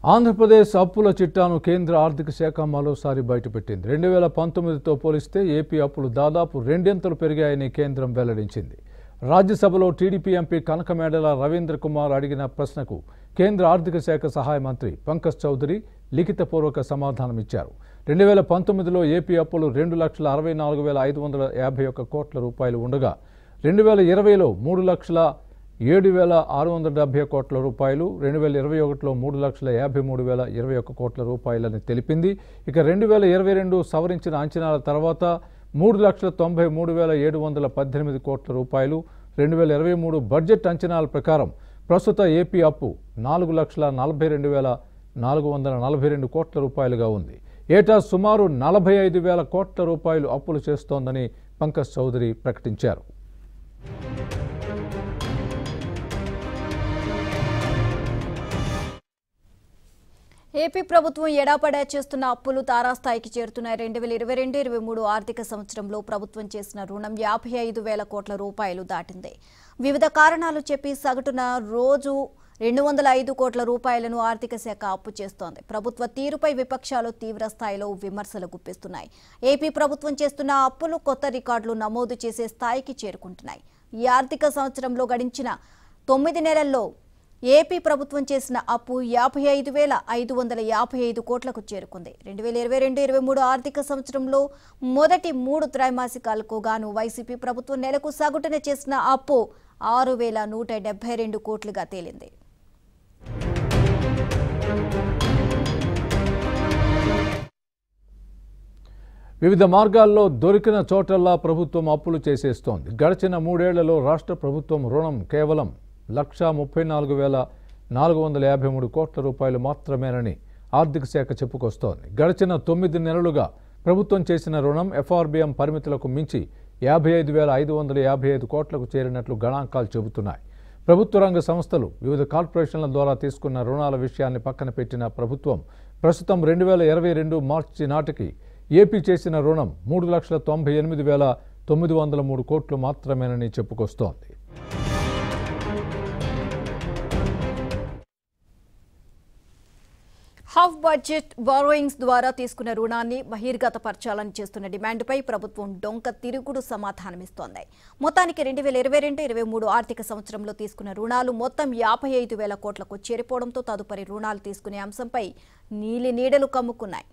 ఆంధ్రప్రదేశ్ అప్పుల చిట్టాను కేంద్ర ఆర్థిక శాఖ మరోసారి బయటపెట్టింది. 2019తో పోలిస్తే ఏపీ అప్పులు దాదాపు రెండింతలు పెరిగాయని కేంద్రం వెల్లడించింది. రాజ్యసభలో టీడీపీ ఎంపీ కనకమేడల రవీంద్ర కుమార్ అడిగిన ప్రశ్నకు కేంద్ర ఆర్థిక శాఖ సహాయ మంత్రి పంకజ్ చౌదరి లిఖితపూర్వక సమాధానమిచ్చారు. 2019లో ఏపీ అప్పులు 2,64,551 కోట్ల రూపాయలు ఉండగా 2020లో 3,07,670 కోట్ల రూపాయలు, 2021లో 3,53,021 కోట్ల రూపాయలని తెలిపింది. ఇక 2022 సవరించిన అంచనాల తర్వాత 3,93,718 కోట్ల రూపాయలు, 2023 బడ్జెట్ అంచనాల ప్రకారం ప్రస్తుత ఏపీ అప్పు 4,42,442 కోట్ల రూపాయలుగా ఉంది. ఏటా సుమారు 45,000 కోట్ల రూపాయలు అప్పులు చేస్తోందని పంకజ్ చౌదరి ప్రకటించారు. ఏపీ ప్రభుత్వం ఎడాపడా చేస్తున్న అప్పులు తారాస్థాయికి చేరుతున్నాయి. 2022-23 ఆర్థిక సంవత్సరంలో ప్రభుత్వం చేసిన రుణం 55,000 కోట్ల రూపాయలు దాటింది. వివిధ కారణాలు చెప్పి సగటున రోజు 205 కోట్ల రూపాయలను ఆర్థిక శాఖ అప్పు చేస్తోంది. ప్రభుత్వ తీరుపై విపక్షాలు తీవ్ర స్థాయిలో విమర్శలు గుప్పిస్తున్నాయి. ఏపీ ప్రభుత్వం చేస్తున్న అప్పులు కొత్త రికార్డులు నమోదు చేసే స్థాయికి చేరుకుంటున్నాయి. ఈ ఆర్థిక సంవత్సరంలో గడిచిన 9 నెలల్లో ఏపీ ప్రభుత్వం చేసిన అప్పు 55,555 కోట్లకు చేరుకుంది. 2022-23 ఆర్థిక సంవత్సరంలో మొదటి 3 త్రైమాసికాలకు గాను వైసీపీ ప్రభుత్వం నెలకు సగటున చేసిన అప్పు 6,172 కోట్లుగా తేలింది. వివిధ మార్గాల్లో దొరికిన చోటల్లా ప్రభుత్వం అప్పులు చేసేస్తోంది. గడిచిన 3 ఏళ్లలో రాష్ట్ర ప్రభుత్వం రుణం కేవలం 1,34,453 కోట్ల రూపాయలు మాత్రమేనని ఆర్థిక శాఖ చెప్పుకొస్తోంది. గడిచిన 9 నెలలుగా ప్రభుత్వం చేసిన రుణం ఎఫ్ఆర్బిఎం పరిమితులకు మించి 55,555 కోట్లకు చేరినట్లు గణాంకాలు చెబుతున్నాయి. ప్రభుత్వ రంగ సంస్థలు వివిధ కార్పొరేషన్ల ద్వారా తీసుకున్న రుణాల విషయాన్ని పక్కన పెట్టిన ప్రభుత్వం ప్రస్తుతం 2022 మార్చి నాటికి ఏపీ చేసిన రుణం 3,98,903 కోట్లు మాత్రమేనని చెప్పుకొస్తోంది. హాఫ్ బడ్జెట్ బారోయింగ్స్ ద్వారా తీసుకున్న రుణాన్ని బహిర్గతపరచాలని చేస్తున్న డిమాండ్పై ప్రభుత్వం డొంక తిరుగుడు సమాధానమిస్తోంది. మొత్తానికి 2022-23 ఆర్థిక సంవత్సరంలో తీసుకున్న రుణాలు మొత్తం 55,000 కోట్లకు చేరిపోవడంతో తదుపరి రుణాలు తీసుకునే అంశంపై నీలినీడలు కమ్ముకున్నాయి.